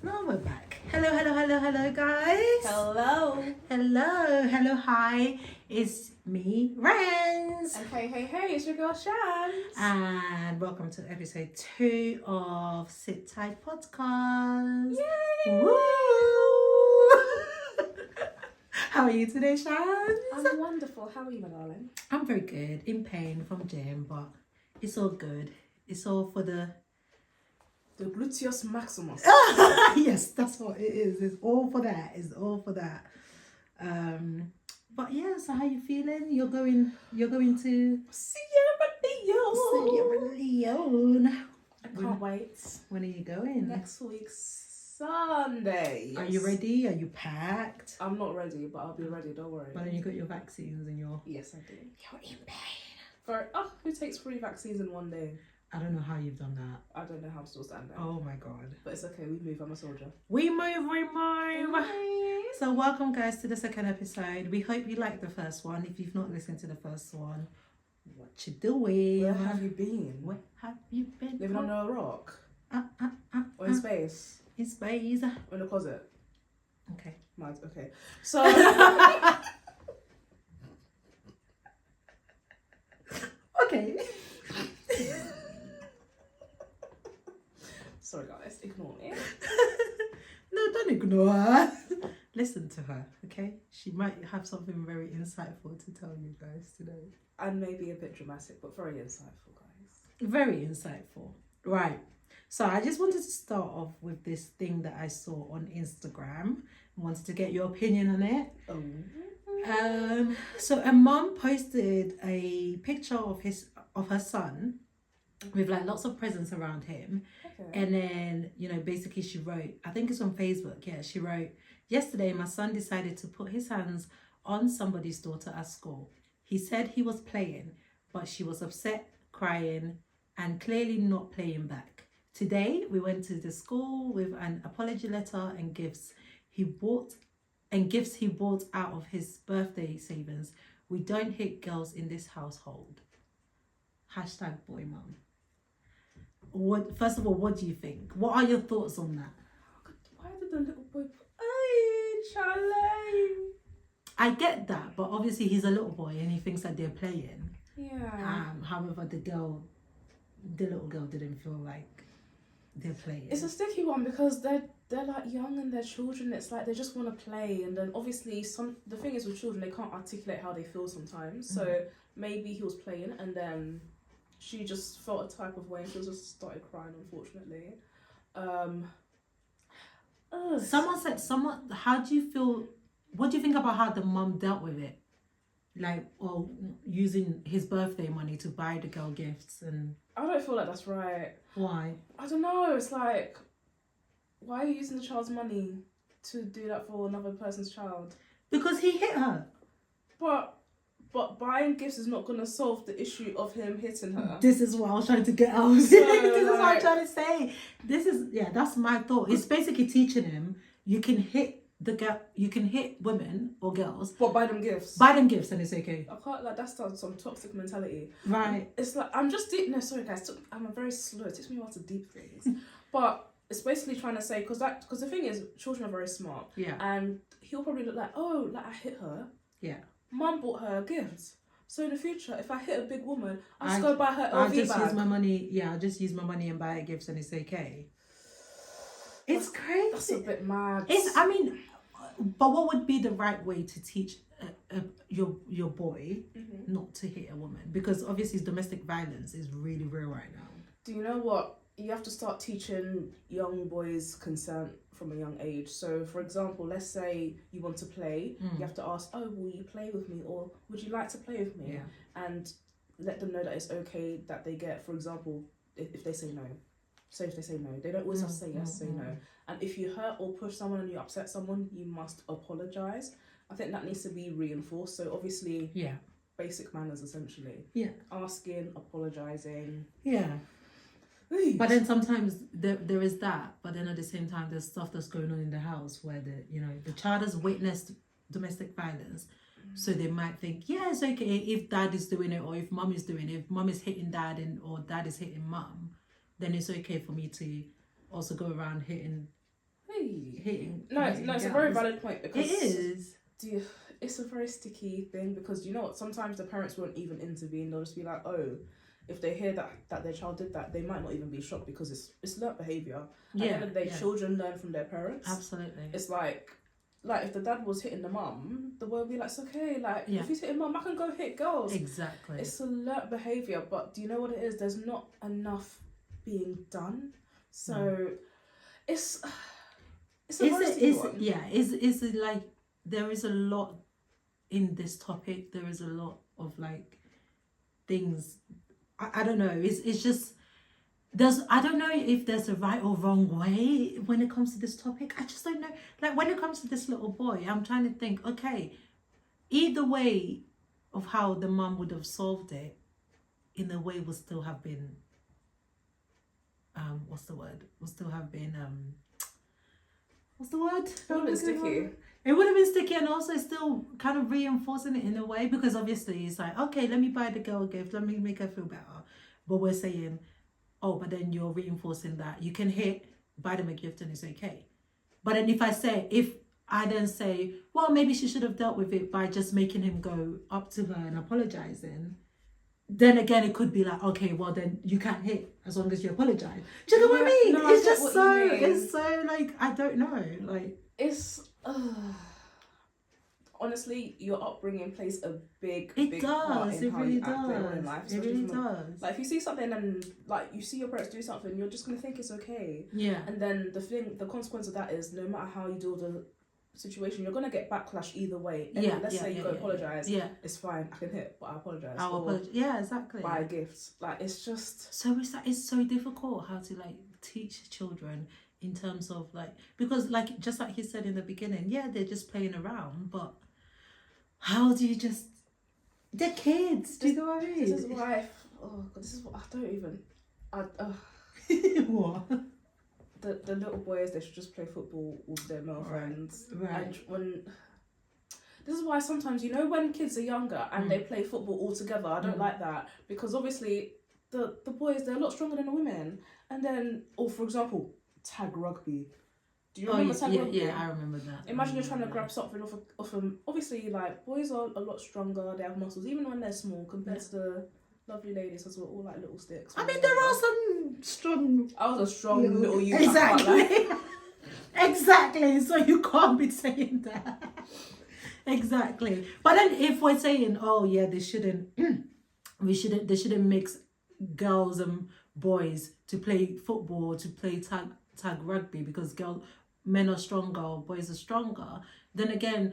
Now we're back. Hello, guys. Hello, hi. It's me, Rans. And hey, it's your girl Shams. And welcome to episode 2 of Sit Tight Podcast. Yay! Woo! How are you today, Shams? I'm wonderful. How are you, my darling? I'm very good. In pain from gym, but it's all good. It's all for the gluteus maximus. yes, that's what it is. It's all for that. But yeah, so how you feeling? You're going to Sierra Leone. I can't wait. When are you going? Next week, Sunday. Yes. Are you ready? Are you packed? I'm not ready, but I'll be ready. Don't worry. But then you got your vaccines and Yes, I do. you're in pain. Who takes 3 vaccines in one day? I don't know how you've done that. I don't know how I'm still standing. Oh my god. But it's okay. We move. I'm a soldier. We move. So welcome guys to the second episode. We hope you liked the first one. If you've not listened to the first one, what you doing? Where have you been? Where have you been? Living under a rock? Or in In space? In space. Or in a closet? Okay. Mad. Okay. So... Okay. Sorry guys, ignore me. No, don't ignore her. Listen to her, okay? She might have something very insightful to tell you guys today. And maybe a bit dramatic, but very insightful, guys. Very insightful. Right. So I just wanted to start off with this thing that I saw on Instagram. I wanted to get your opinion on it. Oh. So a mum posted a picture of her son with like lots of presents around him. Okay. And then, basically she wrote, I think it's on Facebook, yeah, she wrote, "Yesterday my son decided to put his hands on somebody's daughter at school. He said he was playing, but she was upset, crying, and clearly not playing back. Today we went to the school with an apology letter and gifts he bought out of his birthday savings. We don't hit girls in this household. #boymum." First of all, what do you think? What are your thoughts on that? Why did the little boy put... Hey, Charlie! I get that, but obviously he's a little boy and he thinks that they're playing. Yeah. However, the little girl didn't feel like they're playing. It's a sticky one because they're like young and they're children. It's like they just want to play, and then obviously the thing is with children, they can't articulate how they feel sometimes. Mm-hmm. So maybe he was playing and then she just felt a type of way and she just started crying, unfortunately. Someone said, how do you feel, what do you think about how the mum dealt with it? Like, or using his birthday money to buy the girl gifts and... I don't feel like that's right. Why? I don't know, it's like, why are you using the child's money to do that for another person's child? Because he hit her. But buying gifts is not going to solve the issue of him hitting her. This is what I was trying to get out. This is what I'm trying to say. That's my thought. It's basically teaching him you can hit women or girls. But buy them gifts. Buy them gifts and it's okay. I can't, like, that's some toxic mentality. Right. It's like, I'm just deep. No, sorry guys. I'm very slow. It takes me a while to deep things. But it's basically trying to say, because the thing is, children are very smart. Yeah. And he'll probably look like, oh, like I hit her. Yeah. Mum bought her gifts. So in the future, if I hit a big woman, I'll just go buy her LV bag. Use my money. Yeah, I'll just use my money and buy her gifts and it's okay. It's crazy. That's a bit mad. But what would be the right way to teach your boy not to hit a woman? Because obviously domestic violence is really real right now. Do you know what? You have to start teaching young boys consent from a young age. So, for example, let's say you want to play. You have to ask, oh, will you play with me? Or would you like to play with me? Yeah. And let them know that it's okay that they get, for example, if they say no. So if they say no, they don't always have to say yes, say no. And if you hurt or push someone and you upset someone, you must apologise. I think that needs to be reinforced. So obviously, basic manners essentially. Yeah. Asking, apologising. Yeah. But then sometimes there is that, but then at the same time there's stuff that's going on in the house where the child has witnessed domestic violence, so they might think, yeah, it's okay if dad is doing it or if mum is doing it. If mum is hitting dad or dad is hitting mum, then it's okay for me to also go around hitting hitting. No, hitting it's a girls. very valid point because It is. it's a very sticky thing because you know what? Sometimes the parents won't even intervene. They'll just be like, oh, if they hear that their child did that, they might not even be shocked because it's learnt behaviour. At the end of the day, children learn from their parents. Absolutely. It's like if the dad was hitting the mum, the boy would be like, it's okay. Like if he's hitting mum, I can go hit girls. Exactly. It's a learnt behaviour, but do you know what it is? There's not enough being done. So it's a very sticky one. Yeah, is it like there is a lot in this topic. There is a lot of like things. I don't know. It's just I don't know if there's a right or wrong way when it comes to this topic. I just don't know. Like when it comes to this little boy, I'm trying to think, okay, either way of how the mum would have solved it, in a way would still have been what's the word? Would still have been what's the word? It would have been sticky. It would have been sticky, and also still kind of reinforcing it in a way, because obviously it's like, okay, let me buy the girl a gift, let me make her feel better. But we're saying, oh, but then you're reinforcing that you can hit, buy them a gift, and it's okay. But then if I then say, well, maybe she should have dealt with it by just making him go up to her and apologizing, then again it could be like, okay, well then you can't hit as long as you apologize. Do you know what I mean? No, it's just so, it's so like, I don't know, like it's honestly, your upbringing plays a big does. part in It how really you act does. later on in life. It really does. Like if you see something and like you see your parents do something, you're just gonna think it's okay. Yeah. And then the consequence of that is no matter how you deal with the situation, you're gonna get backlash either way. And let's say you go apologize. Yeah. It's fine. I can hit, but I apologize. I'll apologize. Yeah, exactly. Buy a gift. Like it's just. So it's so difficult how to like teach children in terms of like, because like just like he said in the beginning, yeah, they're just playing around, but how do you just, they're kids, do you know what I mean? This is why this is what I don't even what? The little boys, they should just play football with their male friends. Right. And when this is why sometimes, you know, when kids are younger and they play football all together, I don't like that, because obviously the boys, they're a lot stronger than the women. And then, or for example, tag rugby. Do you remember tag rugby? Yeah, I remember that. Imagine you're trying to grab something off them. Obviously, like, boys are a lot stronger, they have muscles, even when they're small, compared to the lovely ladies as well, all like little sticks. I mean, there are some strong... I was a strong little youth. Exactly. Exactly, so you can't be saying that. Exactly. But then if we're saying, oh yeah, they shouldn't mix girls and boys to play football, to play tag rugby, because men are stronger, boys are stronger, then again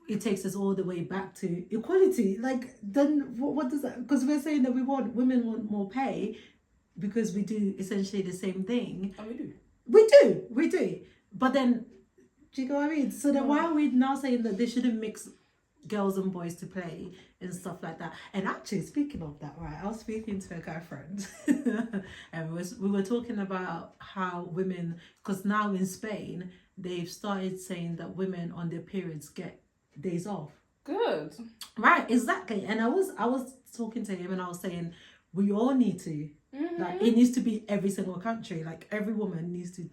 it takes us all the way back to equality. Like, then what does that, because we're saying that women want more pay because we do essentially the same thing. And We do. But then, do you know what I mean? So then why are we now saying that they shouldn't mix girls and boys to play and stuff like that? And actually, speaking of that, right, I was speaking to a guy friend and we were talking about how women, because now in Spain, they've started saying that women on their periods get days off. Good. Right, exactly. And I was talking to him and I was saying, we all need to. Like, it needs to be every single country. Like, every woman needs to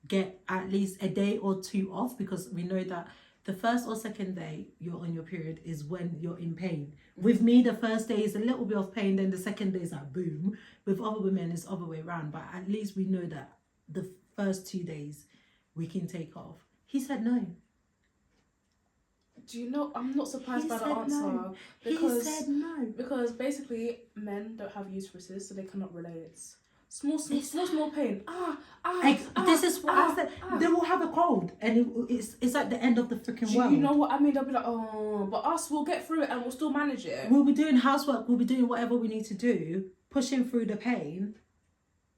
get at least a day or two off, because we know that the first or second day you're on your period is when you're in pain. With me, the first day is a little bit of pain, then the second day is like boom. With other women, it's the other way around. But at least we know that the first 2 days we can take off. He said no. Do you know, I'm not surprised by the answer. No. He said no. Because basically, men don't have uteruses, so they cannot relate. Small pain. This is what I said. They will have a cold, and it's like the end of the freaking world. You know what I mean? They'll be like, oh, but us, we'll get through it and we'll still manage it. We'll be doing housework. We'll be doing whatever we need to do, pushing through the pain.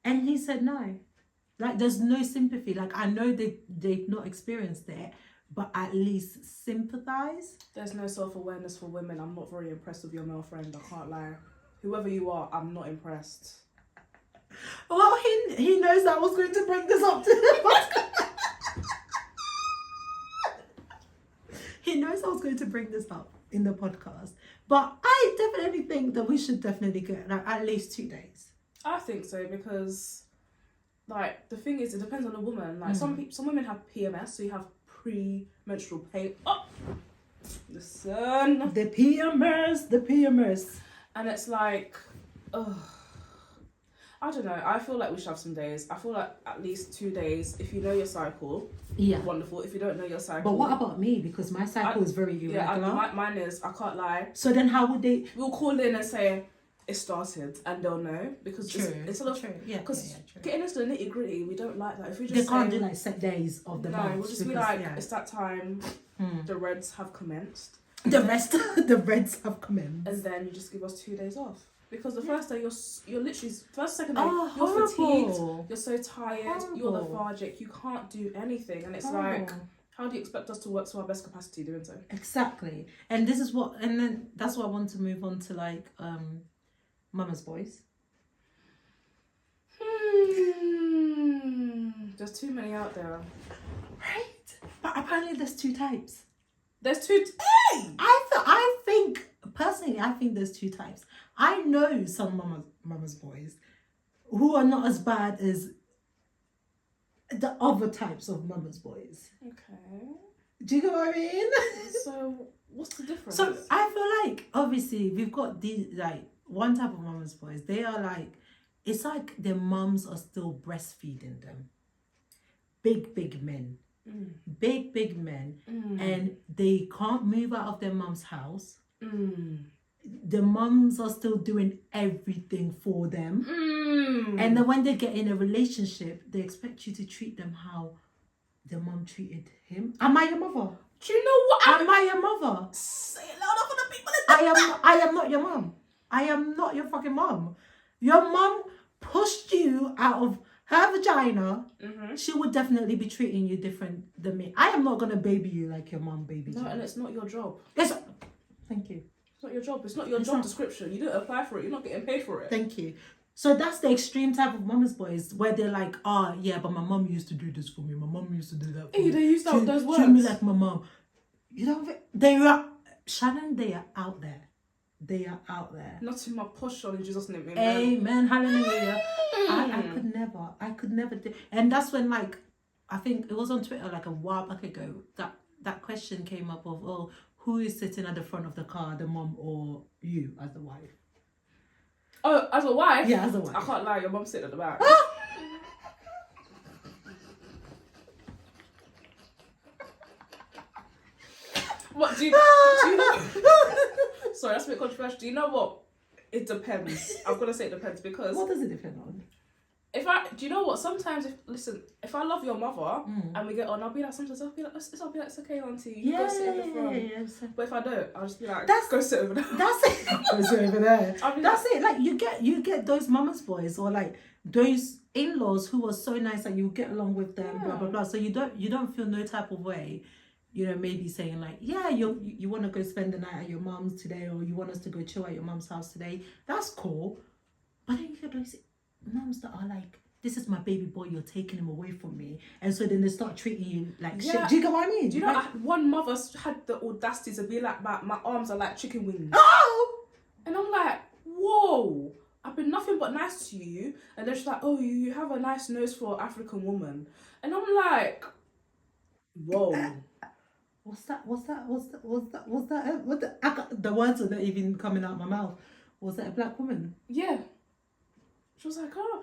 And he said no. Like, there's no sympathy. Like, I know they've not experienced it, but at least sympathize. There's no self-awareness for women. I'm not very impressed with your male friend. I can't lie. Whoever you are, I'm not impressed. Well, he knows that I was going to bring this up to him. He knows I was going to bring this up in the podcast. But I definitely think that we should definitely get like at least 2 days. I think so, because like the thing is, it depends on the woman. Like some women have PMS, so you have pre-menstrual pain. Oh, listen. The PMS. And it's like, ugh. I don't know. I feel like we should have some days. I feel like at least 2 days. If you know your cycle, yeah, wonderful. If you don't know your cycle, but what about me? Because my cycle is very irregular. Yeah, mine is. I can't lie. So then, how would they? We'll call in and say it started, and they'll know because it's a lot. Because getting into the nitty gritty, we don't like that. If we just they can't do like set days of the month. We'll just be like, it's that time. The reds have commenced. The reds have commenced, and then you just give us 2 days off. Because the first day you're literally second day you're horrible. fatigued, you're so tired, horrible. You're lethargic, you can't do anything, and it's like, how do you expect us to work to our best capacity doing so? Exactly, and then that's what I want to move on to, like mama's boys. There's too many out there, right? But apparently there's 2 types. There's 2. Hey! I think personally, I think there's 2 types. I know some mama's boys who are not as bad as the other types of mama's boys. Okay. Do you get what I mean? So what's the difference? So I feel like obviously we've got these like one type of mama's boys. They are like, it's like their mums are still breastfeeding them. Big men. Big men. And they can't move out of their mum's house. The mums are still doing everything for them. And then when they get in a relationship, they expect you to treat them how the mum treated him. Am I your mother? Do you know what? Am I your mother? Say it louder for the people. I am not your mum. I am not your fucking mum. Your mum pushed you out of her vagina. She would definitely be treating you different than me. I am not gonna baby you like your mum babied you. No, and it's not your job. Thank you. It's not your job. It's not your job description. You didn't apply for it. You're not getting paid for it. Thank you. So that's the extreme type of mama's boys where they're like, yeah, but my mum used to do this for me. My mum used to do that for me. They used those words. Treat me like my mum. You know, Shannon, they are out there. They are out there. Not in my posh in Jesus' name. Amen. Hallelujah. I could never do. And that's when, like, I think it was on Twitter like a while back ago, that question came up of, who is sitting at the front of the car, the mum or you as the wife? Oh, as a wife? Yeah, as a wife. I can't lie, your mum's sitting at the back. What, do you know? Sorry, that's a bit controversial. Do you know what? It depends. I'm going to say it depends because... What does it depend on? Do you know what? Sometimes, if I love your mother and we get on, I'll be like, it's okay, auntie. You go sit in the front. Yeah. But if I don't, I'll just be like, go sit over there. That's it. Go sit over there. That's like, it. Like you get those mama's boys or like those in-laws who are so nice that you get along with them, blah blah blah. So you don't feel no type of way. You know, maybe saying like, yeah, you want to go spend the night at your mum's today, or you want us to go chill at your mum's house today. That's cool. But then you get those mums that are like, this is my baby boy, you're taking him away from me. And so then they start treating you like shit. Do you get what I mean? Do you know, one mother had the audacity to be like, my arms are like chicken wings. Oh! And I'm like, whoa, I've been nothing but nice to you. And then she's like, oh, you have a nice nose for an African woman. And I'm like, whoa. What's that? The words are not even coming out of my mouth. Was that a black woman? Yeah. She was like, oh.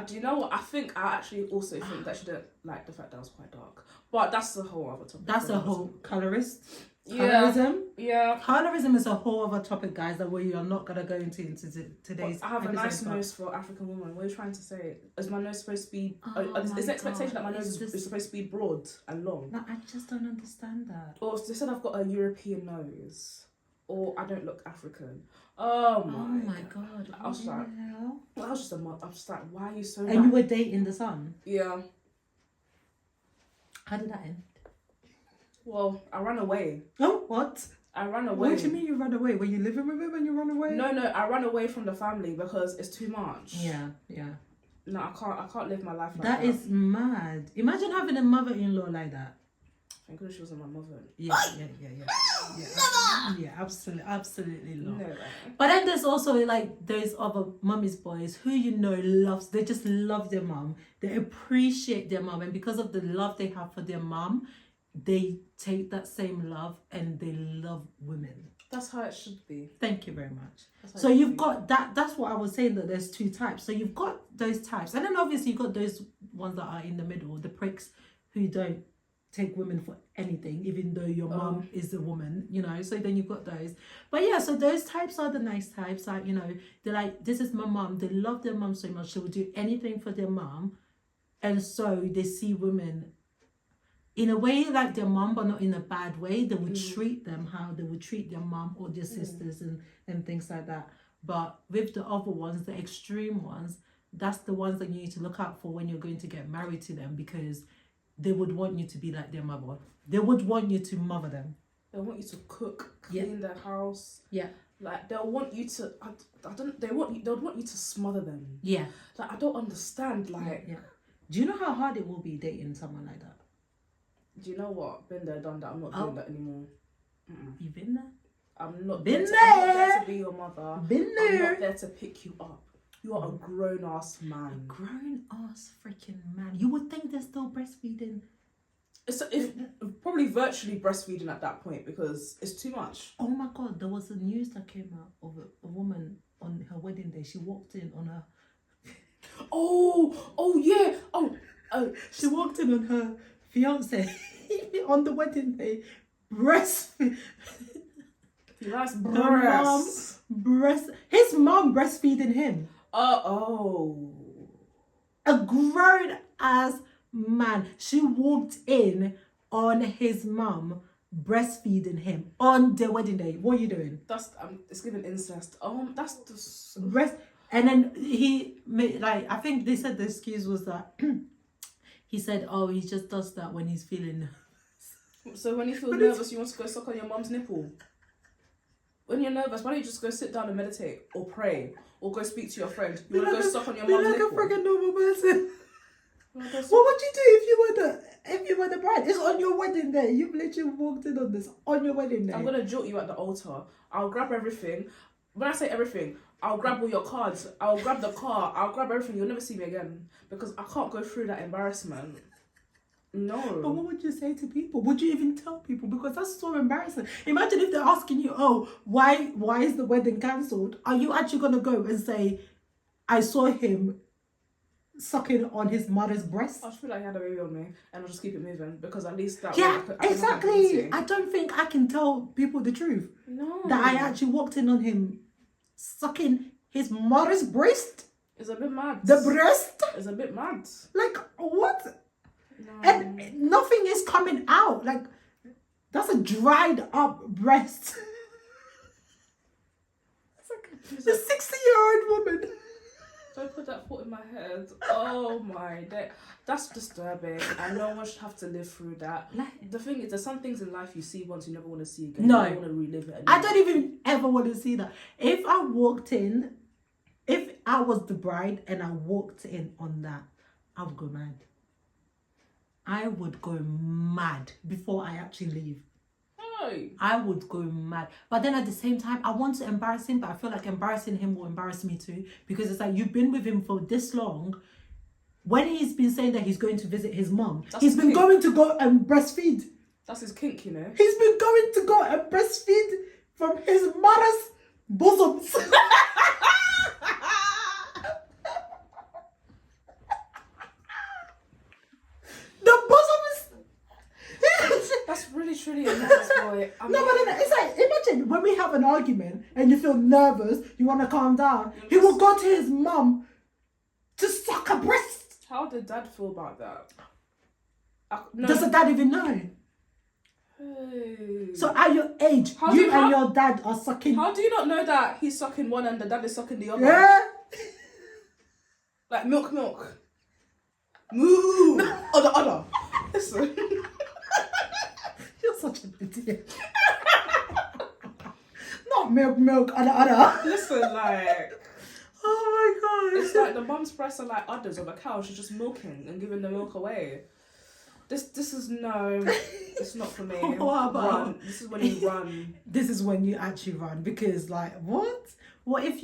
Do you know what? I actually also think that she didn't like the fact that I was quite dark. But that's a whole other topic. That's a whole colorism. Yeah. Colorism is a whole other topic, guys, that we are not going to go into today's I have a nice nose for African woman. What are you trying to say? Is my nose supposed to be... is the expectation that my nose is supposed to be broad and long? No, I just don't understand that. Or they said I've got a European nose. Or I don't look African. Oh my god. I was like... I was just like, why are you so... And you were dating the son? Yeah. How did that end? Well, I ran away. Oh, what? I ran away. What do you mean you ran away? Were you living with him and you ran away? No, I ran away from the family because it's too much. Yeah. No, I can't live my life like that. That is mad. Imagine having a mother-in-law like that. Thank goodness she wasn't my mother. Yeah. Absolutely not. No way. But then there's also like those other mummy's boys who they just love their mum. They appreciate their mum, and because of the love they have for their mum, they take that same love and they love women. That's how it should be. Thank you very much. So you've got that. That's what I was saying, that there's two types. So you've got those types, and then obviously you've got those ones that are in the middle, the pricks who don't take women for anything, even though your mum is a woman, so then you've got those. But yeah, so those types are the nice types, like, they're like, this is my mum, they love their mum so much, they will do anything for their mum, and so they see women in a way like their mum, but not in a bad way. They would treat them how they would treat their mum or their sisters and things like that. But with the other ones, the extreme ones, that's the ones that you need to look out for when you're going to get married to them, because they would want you to be like their mother. They would want you to mother them. They want you to cook, clean their house. Yeah. Like, they'll want you to, they would want you to smother them. Yeah. Like, I don't understand, like. Yeah. Do you know how hard it will be dating someone like that? Do you know what? Been there, done that. I'm not doing that anymore. You've been there? I'm not been there. there. I'm not there to be your mother. Been there. I'm not there to pick you up. You are a grown-ass man. A grown-ass freaking man. You would think they're still breastfeeding. It's probably virtually breastfeeding at that point, because it's too much. Oh my God, there was a news that came out of a woman on her wedding day. She walked in on her... Oh yeah. She walked in on her fiance on the wedding day, breastfeed. That's His mom breastfeeding him. A grown ass man. She walked in on his mom breastfeeding him on their wedding day. What are you doing? That's it's giving incest. That's just And then he made, like, I think they said the excuse was that he said, he just does that when he's feeling nervous. So when you feel nervous, you want to go suck on your mum's nipple. When you're nervous, why don't you just go sit down and meditate or pray or go speak to your friend? You want to go suck on your mum's nipple? Be like a freaking normal person. What would you do if you were the bride? It's on your wedding day. You've literally walked in on this on your wedding day. I'm gonna jolt you at the altar. I'll grab everything. When I say everything, I'll grab all your cards. I'll grab the car. I'll grab everything. You'll never see me again, because I can't go through that embarrassment. No. But what would you say to people? Would you even tell people? Because that's so embarrassing. Imagine if they're asking you, why is the wedding cancelled? Are you actually gonna go and say, I saw him sucking on his mother's breast? I just feel like he had a baby on me, and I'll just keep it moving, because at least that exactly. I don't think I can tell people the truth. No. That I actually walked in on him sucking his mother's breast. It's a bit mad. The breast. It's a bit mad. Like, what? No. And nothing is coming out. Like, that's a dried up breast. It's like a 60-year-old woman. Don't put that thought in my head. Oh my day. That's disturbing, and no one should have to live through that. The thing is, there's some things in life you see once you never want to see again. No. You don't want to relive it anymore. I don't even ever want to see that. If I was the bride and I walked in on that, I would go mad. I would go mad before I actually leave. I would go mad. But then at the same time, I want to embarrass him, but I feel like embarrassing him will embarrass me too. Because it's like, you've been with him for this long. When he's been saying that he's going to visit his mom, he's been going to go and breastfeed. That's his kink, you know. He's been going to go and breastfeed from his mother's bosoms. The bosom is... That's really truly a nice boy. No, but then it's like, imagine when we have an argument and you feel nervous, you want to calm down. He will go to his mum to suck her breast. How did Dad feel about that? No. Does the dad even know? Hey. So at your age, you and your dad are sucking. How do you not know that he's sucking one and the dad is sucking the other? Yeah. Like milk. Moo. Or the other. Listen. You're such an idiot. Not milk, other. Listen, like. Oh my God. It's like the mum's breasts are like udders of a cow. She's just milking and giving the milk away. This is no. It's not for me. What about- Run? This is when you run. This is when you actually run, because like, what if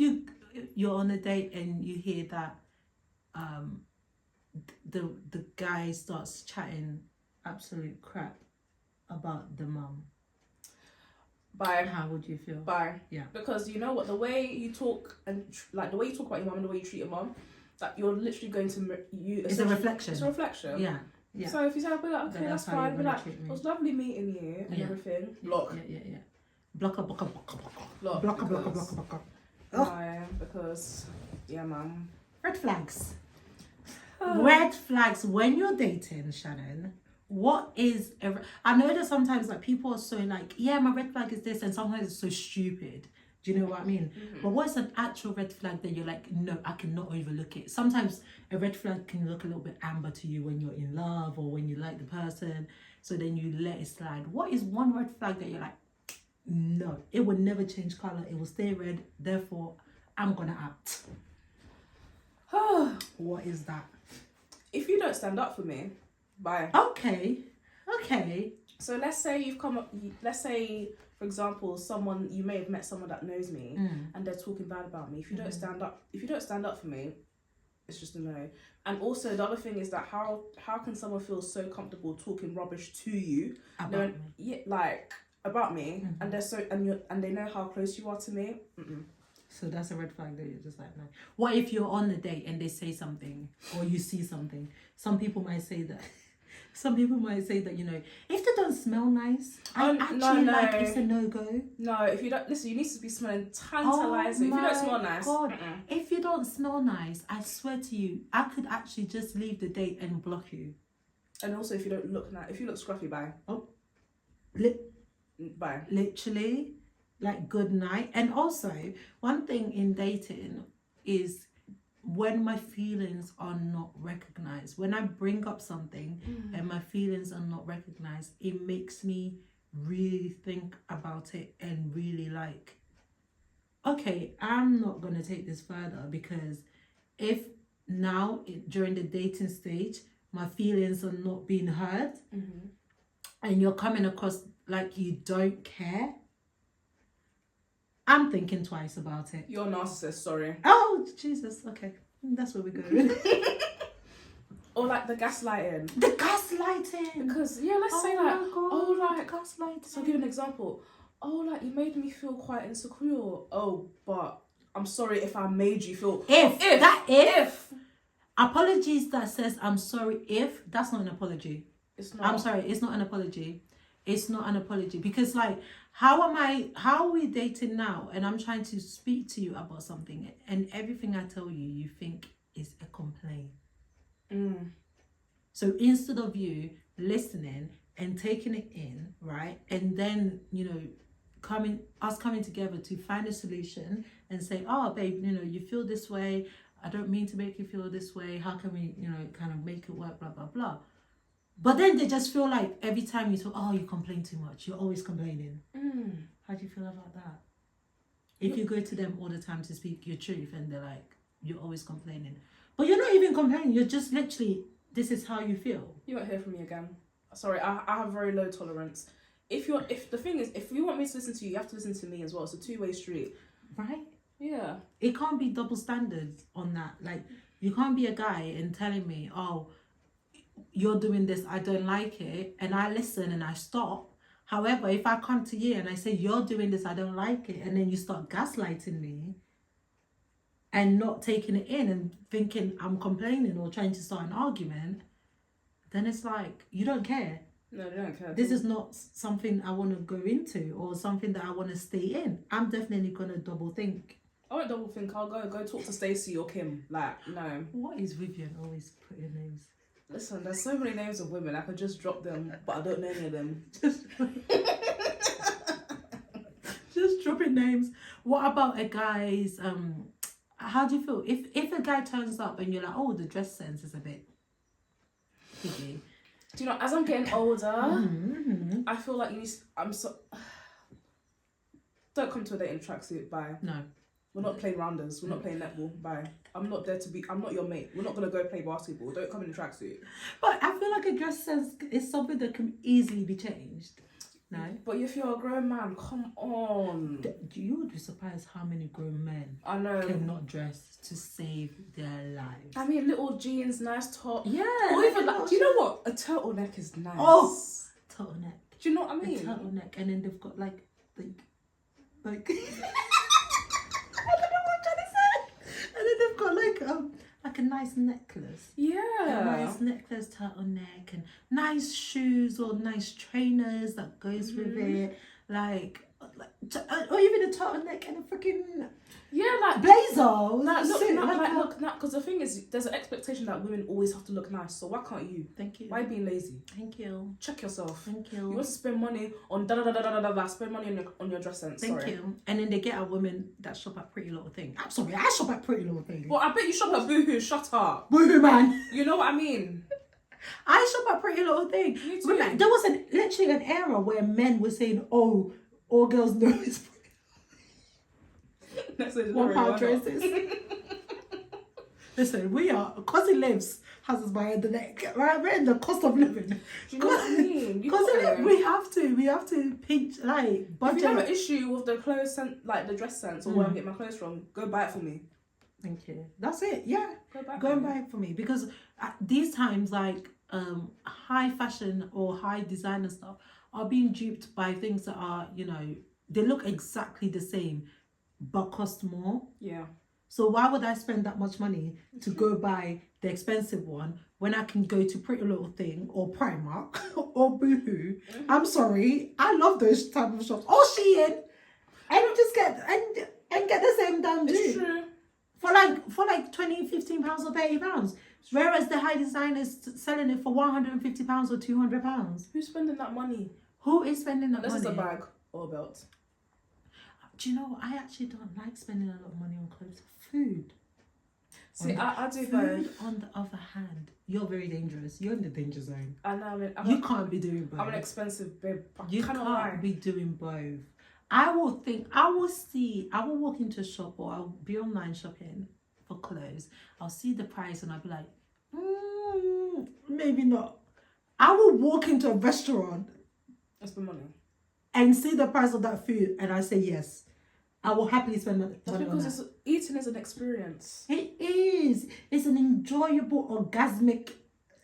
you're on a date and you hear that the guy starts chatting absolute crap about the mum? Bye. How would you feel? Bye. Yeah. Because you know what, the way you talk and like the way you talk about your mum and the way you treat your mum, that you're literally going to It's a reflection. It's a reflection. Yeah. Yeah. So if you say, I'll be like, okay, Then that's that's how fine. you're Be gonna like, treat me. it was lovely meeting you and Yeah. everything. Yeah, Block. Yeah. Blocker. Block. Blocker. Why? Because, yeah, mum. Red flags. Red flags when you're dating, Shannon. What is I know that sometimes like people are so like, yeah, my red flag is this, and sometimes it's so stupid. Do you know what I mean? Mm-hmm. But what's an actual red flag that you're like, no, I cannot overlook it? Sometimes a red flag can look a little bit amber to you when you're in love or when you like the person. So then you let it slide. What is one red flag that you're like, no, it will never change color. It will stay red. Therefore, I'm gonna act. What is that? If you don't stand up for me, bye. Okay. So let's say you've come up. Let's say, for example, you may have met someone that knows me, and they're talking bad about me. If you don't stand up for me, it's just a no. And also the other thing is that how can someone feel so comfortable talking rubbish to you About me. Yeah, like about me, and they're so and they know how close you are to me. So that's a red flag that you're just like, no. What if you're on a date and they say something or you see something? Some people might say that, you know, if they don't smell nice, like it's a no-go. No, if you don't, listen, you need to be smelling tantalizing. If you don't smell nice. God. If you don't smell nice, I swear to you, I could actually just leave the date and block you. And also if you don't look nice, if you look scruffy, bye. Bye. Literally. Like, good night. And also, one thing in dating is when my feelings are not recognized. When I bring up something and my feelings are not recognized, it makes me really think about it and really like, okay, I'm not going to take this further, because if now during the dating stage, my feelings are not being heard and you're coming across like you don't care, I'm thinking twice about it. You're a narcissist, sorry. Oh, Jesus. Okay. That's where we're going. Or like the gaslighting. The gaslighting. Because, yeah, let's say like, the gaslighting. So I'll give you an example. Oh, like you made me feel quite insecure. Oh, but I'm sorry if I made you feel... If. Apologies that says I'm sorry if, that's not an apology. It's not. I'm sorry, it's not an apology. It's not an apology, because like, how are we dating now and I'm trying to speak to you about something and everything I tell you, you think is a complaint. So instead of you listening and taking it in, right, and then, you know, coming together to find a solution and say, oh babe, you know, you feel this way, I don't mean to make you feel this way, how can we, you know, kind of make it work, blah blah blah. But then they just feel like every time you talk, oh, you complain too much. You're always complaining. How do you feel about that? If you go to them all the time to speak your truth and they're like, you're always complaining. But you're not even complaining. You're just literally, this is how you feel. You won't hear from me again. Sorry, I have very low tolerance. If the thing is, if you want me to listen to you, you have to listen to me as well. It's a two-way street. Right? Yeah. It can't be double standards on that. Like, you can't be a guy and telling me, oh, you're doing this, I don't like it, and I listen and I stop. However, if I come to you and I say you're doing this, I don't like it, and then you start gaslighting me and not taking it in and thinking I'm complaining or trying to start an argument, then it's like, you don't care. No, they don't care. This is not something I want to go into or something that I want to stay in. I'm definitely going to double think. I won't double think. I'll go talk to Stacey or Kim. Like, no. What is Vivian always putting names? Listen, there's so many names of women. I could just drop them, but I don't know any of them. Just dropping names. What about a guy's how do you feel if a guy turns up and you're like, oh, the dress sense is a bit piggy? Do you know, as I'm getting older, I feel like don't come to a date in a tracksuit. Bye. No. We're not playing rounders. We're not playing netball. Bye. I'm not there to be. I'm not your mate. We're not gonna go play basketball. Don't come in a tracksuit. But I feel like a dress sense is something that can easily be changed. No. But if you're a grown man, come on. You would be surprised how many grown men I know. cannot dress to save their lives. I mean, little jeans, nice top. Yeah. Or even like, do you know what? A turtleneck is nice. Oh, turtleneck. Do you know what I mean? A turtleneck, and then they've got like. I don't know what I'm trying to say. And then they've got like a nice necklace. Yeah. A nice necklace, turtleneck, and nice shoes or nice trainers that goes with it. Or even a turtleneck and a freaking blazer. Look, because the thing is, there's an expectation that women always have to look nice. So why can't you? Thank you. Why being lazy? Thank you. Check yourself. Thank you. You want to spend money on spend money on your dress sense. Thank you. And then they get at women that shop at Pretty Little Thing. I'm sorry, I shop at Pretty Little Thing. Well, I bet you shop at Boohoo. Shut up. Boohoo, man. You know what I mean? I shop at Pretty Little Thing. Me too. Remember, there was literally an era where men were saying, "Oh, all girls know is £1 dresses." Listen, we are, because he lives, has us by the neck, right? We're in the cost of living. Do you know what I mean? Because we have to pinch, like, budget. If you have an issue with the clothes sense, like the dress sense, or where I'm getting my clothes from, go buy it for me. Thank you. That's it. Yeah. Go and buy it for me, because at these times, like, high fashion or high designer stuff are being duped by things that are, they look exactly the same but cost more. Yeah. So why would I spend that much money to go buy the expensive one when I can go to Pretty Little Thing or Primark or Boohoo? I'm sorry, I love those type of shops. Or Shein, and just get the same damn dude. It's true. For like £20, £15 or £30. Whereas the high designer's selling it for £150 or £200. Who's spending that money? Who is spending that money? Unless it's a bag or a belt. Do you know what? I actually don't like spending a lot of money on clothes. Food. See, I do food. On the other hand, you're very dangerous. You're in the danger zone. I know. You can't be doing both. I'm an expensive babe. You can't be doing both. I will walk into a shop or I'll be online shopping for clothes. I'll see the price and I'll be like, maybe not. I will walk into a restaurant. That's the money. And see the price of that food and I say yes. I will happily spend money That's because eating is an experience. It is. It's an enjoyable, orgasmic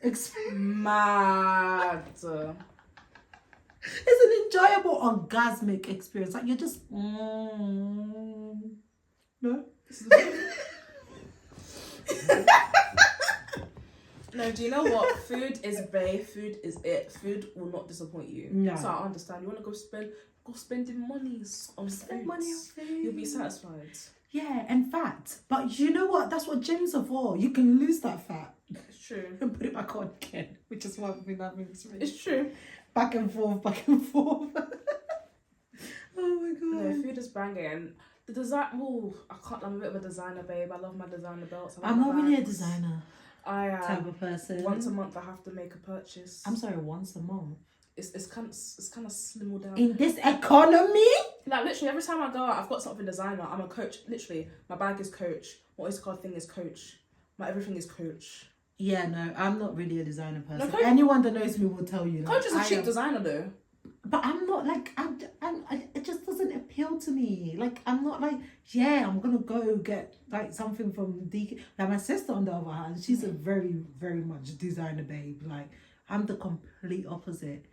experience. Mad. It's an enjoyable, orgasmic experience. Like you're just, no. No, do you know what? Food is bae. Food is it. Food will not disappoint you. No. So I understand. You want to go spending money on Spend money on food. You'll be satisfied. Yeah, and fat. But you know what? That's what gyms are for. You can lose that fat. It's true. And put it back on again, which is one thing that makes me. It's true. Back and forth, back and forth. Oh my god. No, food is banging. And the design. Oh, I'm a bit of a designer, babe. I love my designer belts. I'm not really a designer type of person. Once a month, I have to make a purchase. I'm sorry, once a month. It's kind of slimmer down. In this economy? Like literally every time I go out, I've got something designer. I'm a Coach. Literally, my bag is Coach. My Oyster card thing is Coach. My everything is Coach. Yeah, no, I'm not really a designer person. No, anyone that knows me will tell you. Coach is a cheap designer though. But I'm not like it just doesn't appeal to me. Like I'm not like, yeah, I'm gonna go get like something from DK. Like my sister on the other hand, she's a very, very much designer babe. Like I'm the complete opposite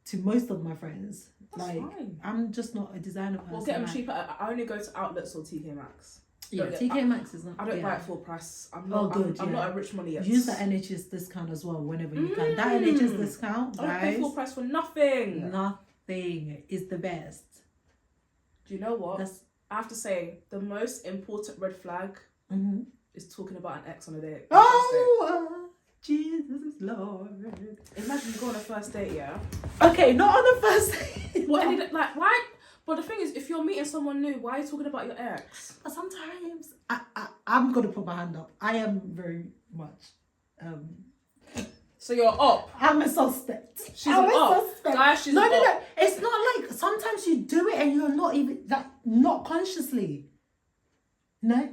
to most of my friends. That's like fine. I'm just not a designer person. We'll get them cheaper. I only go to outlets or TK Maxx. Yeah, TK Maxx is not. I don't buy it full price. I'm not a rich money yet. Use the NHS discount as well whenever you can. That NHS discount, guys. I don't pay full price for nothing. Nothing is the best. Do you know what? I have to say, the most important red flag is talking about an ex on a date. Jesus is Lord. Imagine you go on a first date, yeah? Okay, not on the first date. Why? But the thing is, if you're meeting someone new, why are you talking about your ex? But sometimes I'm gonna put my hand up. I am very much. So you're up. I'm a suspect. She's an up. Guys, she's an up. No. It's not like sometimes you do it and you're not even not consciously. No.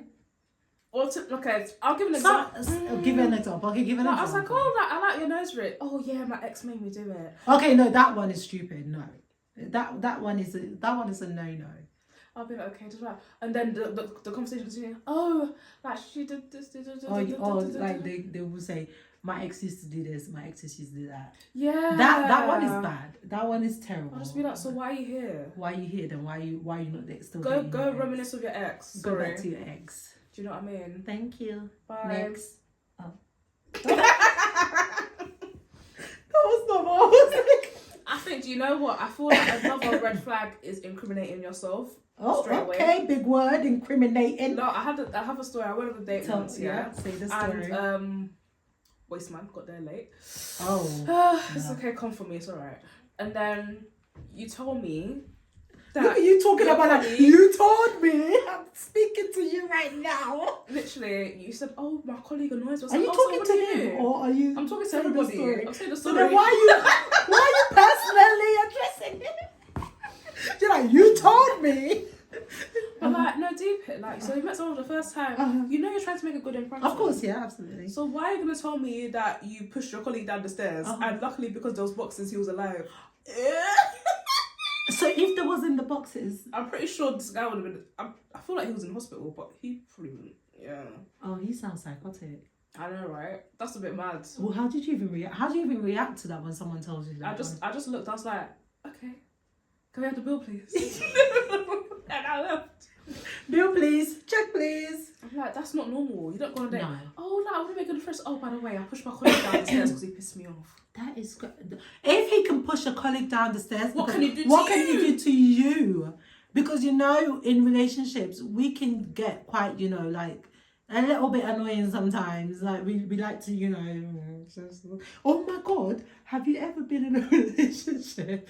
Okay, I'll give an So, example. give an example. Okay, give an I was example. like, oh, I like your nose ring. Oh yeah, my ex made me do it. Okay, no, that one is stupid. No, that one is a no. I'll be like, okay, just right. And then the conversation continues. Oh, like she did this. Or like they will say, my ex used to do this, my ex used to do that. Yeah. That one is bad. That one is terrible. I'll just be like, so why are you here? Why are you here then? Why you not there? Still Go dating your ex? reminisce with your ex. Go Sorry. back to your ex. Do you know what I mean? Thank you. Bye. Next. Oh. That was not what I was like. I think, do you know what? I feel like another red flag is incriminating yourself. Oh, straight okay. away. Big word, incriminating. No, I have a story. I went on a date once, yeah. Say the story. And waste man got there late. Oh. It's okay, come for me, it's alright. And then you told me that Look at you talking your about that. colleague- You told me. I'm speaking to you right now. Literally, you said, "Oh, my colleague annoys me." Are you talking to him or are you? I'm talking to telling the everybody. story? I'm saying the So story. then why are you personally addressing him? You're like, you told me. But like, no, deep it. Like, so you met someone for the first time. You know you're trying to make a good impression. Of course, yeah, absolutely. So why are you gonna tell me that you pushed your colleague down the stairs? And luckily, because there was boxes, he was alive. So if there was in the boxes, I'm pretty sure this guy would have been. I feel like he was in hospital, but he probably wouldn't. Yeah. oh, he sounds psychotic. I know, right? That's a bit mad. Well, how did you even react? How do you even react to that when someone tells you that? I just looked. I was like, okay, can we have the bill, please? And I left. Bill, please. Check, please. I'm like, that's not normal. You don't go on a date. No. Oh, no, I want to make a difference. Oh, by the way, I pushed my colleague down the stairs because he pissed me off. That is good. If he can push a colleague down the stairs, What can he do to what can you? he do to you? Because, you know, in relationships, we can get quite, you know, like a little bit annoying sometimes. Like we like to, you know, just, oh my God, have you ever been in a relationship?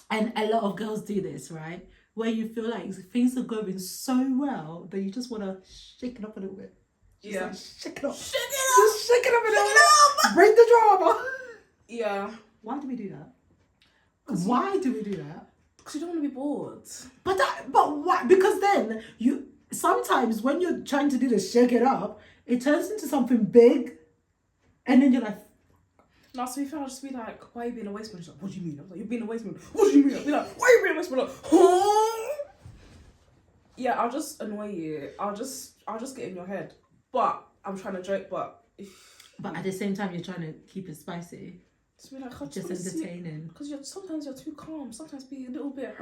And a lot of girls do this, right? Where you feel like things are going so well that you just want to shake it up a little bit. Just Yeah. like, shake it up. Shake it Just shake it up a little bit. Bring the drama. Yeah. Why do we do that? Why do we do that? Because you don't want to be bored. But why? Because then you sometimes when you're trying to do the shake it up, it turns into something big, and then you're like, No, so if I'll just be like, why are you being a waste man? She's like, what do you mean? I was like, you're being a waste man. What do you mean? I'll be like, why are you being a waste man? Like, huh? Yeah, I'll just annoy you. I'll just get in your head. But I'm trying to joke, but at the same time you're trying to keep it spicy, just be like, just entertaining. Because sometimes you're too calm. Sometimes be a little bit.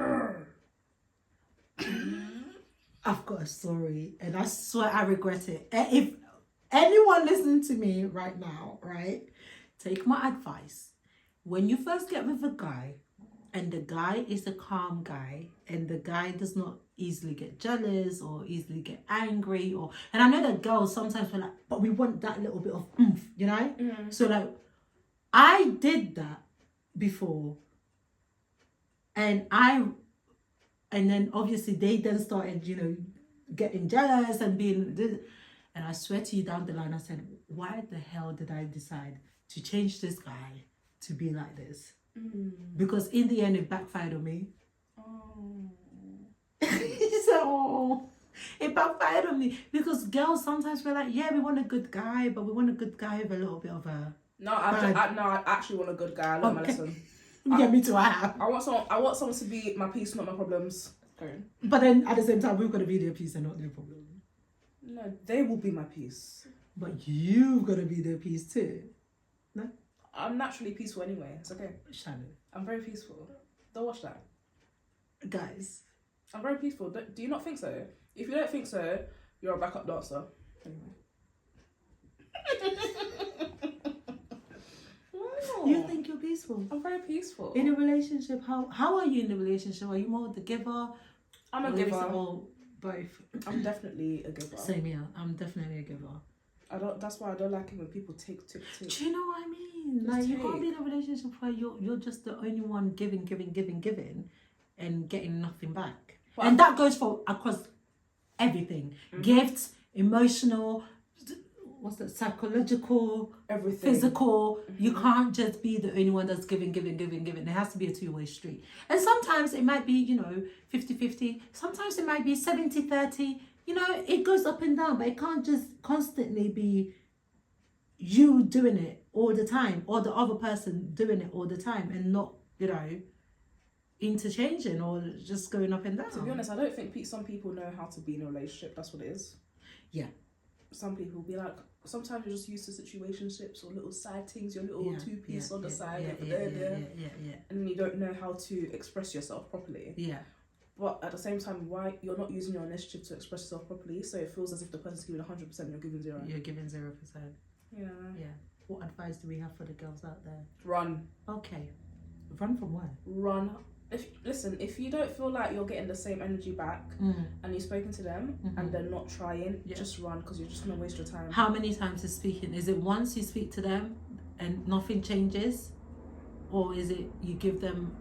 I've got a story, and I swear I regret it. If anyone listening to me right now, right, take my advice. When you first get with a guy, and the guy is a calm guy, and the guy does not easily get jealous or easily get angry, and I know that girls sometimes are like, but we want that little bit of oomph, you know? So like, I did that before, and then obviously they then started, you know, getting jealous and being, and I swear to you down the line, I said, why the hell did I decide to change this guy to be like this? Because in the end, it backfired on me. Oh. So, it backfired on me. Because girls sometimes feel like, yeah, we want a good guy, but we want a good guy with a little bit of a... No, I actually want a good guy. I learned my lesson. Yeah, me too, I have. I want someone to be my peace, not my problems. Okay. But then, at the same time, we've got to be their peace and not their problem. No, they will be my peace. But you've got to be their peace too. No? I'm naturally peaceful anyway. It's okay. Shannon. I'm very peaceful. Don't watch that. Guys. I'm very peaceful. Do you not think so? If you don't think so, you're a backup dancer. Anyway. You think you're peaceful? I'm very peaceful. In a relationship, how are you in a relationship? Are you more the giver? I'm a or is it giver. all both? I'm definitely a giver. Same here. I'm definitely a giver. That's why I don't like it when people take. Do you know what I mean? Just Like, you can't take. be in a relationship where you're just the only one giving, and getting nothing back. But and that goes for across everything. Gifts, emotional, what's that, psychological, Everything. physical. You can't just be the only one that's giving. There has to be a two-way street. And sometimes it might be, 50-50. Sometimes it might be 70-30. you know, it goes up and down, but it can't just constantly be you doing it all the time or the other person doing it all the time and not, you know, interchanging or just going up and down. To be honest, I don't think some people know how to be in a relationship. That's what it is. Yeah. Some people be like, sometimes you're just used to situationships or little side things, your little two-piece on the side, and you don't know how to express yourself properly. Yeah. But at the same time, why you're not using your initiative to express yourself properly, so it feels as if the person's giving 100% and you're giving 0. You're giving 0%. Yeah. Yeah. What advice do we have for the girls out there? Run. Okay. Run from where? Run. If you don't feel like you're getting the same energy back and you've spoken to them and they're not trying, just run, because you're just gonna waste your time. How many times is speaking? Is it once you speak to them and nothing changes, or is it you give them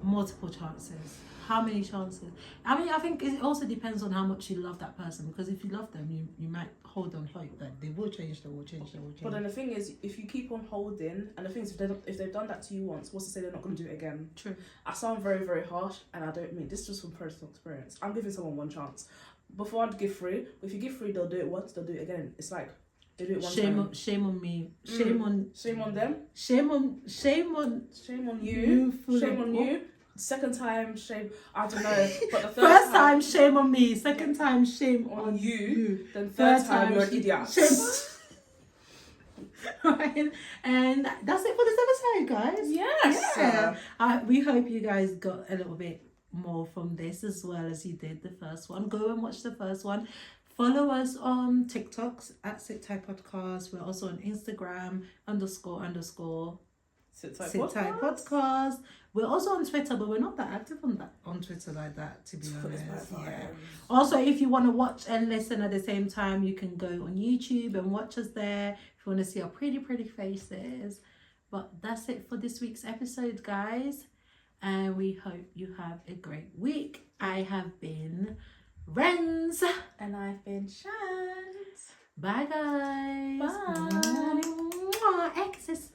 multiple chances? How many chances? I mean, I think it also depends on how much you love that person, because if you love them, you might hold on hope that they will change, they will change. But then the thing is, if you keep on holding, and the thing is, if they've done that to you once, what's to say they're not going to do it again? True. I sound very, very harsh, and I don't mean this just from personal experience. I'm giving someone one chance. Before I'd give 3, if you give 3, they'll do it once, they'll do it again. It's like they do it one time. Shame on me. Shame on them. Shame on you. Shame on you. Second time, shame. I don't know. But the first time, shame on me. Second time, shame on you. Then third time, you're an idiot. Right. And that's it for this episode, guys. Yes. Yeah. We hope you guys got a little bit more from this as well as you did the first one. Go and watch the first one. Follow us on TikToks at Sit Tight Podcast. We're also on Instagram _ Sit Tight Podcast. We're also on Twitter, but we're not that active on Twitter like that, to be honest. Yeah. Also, if you want to watch and listen at the same time, you can go on YouTube and watch us there if you want to see our pretty faces. But that's it for this week's episode, guys. And we hope you have a great week. I have been Renz. And I've been Shans. Bye, guys. Bye. Exes.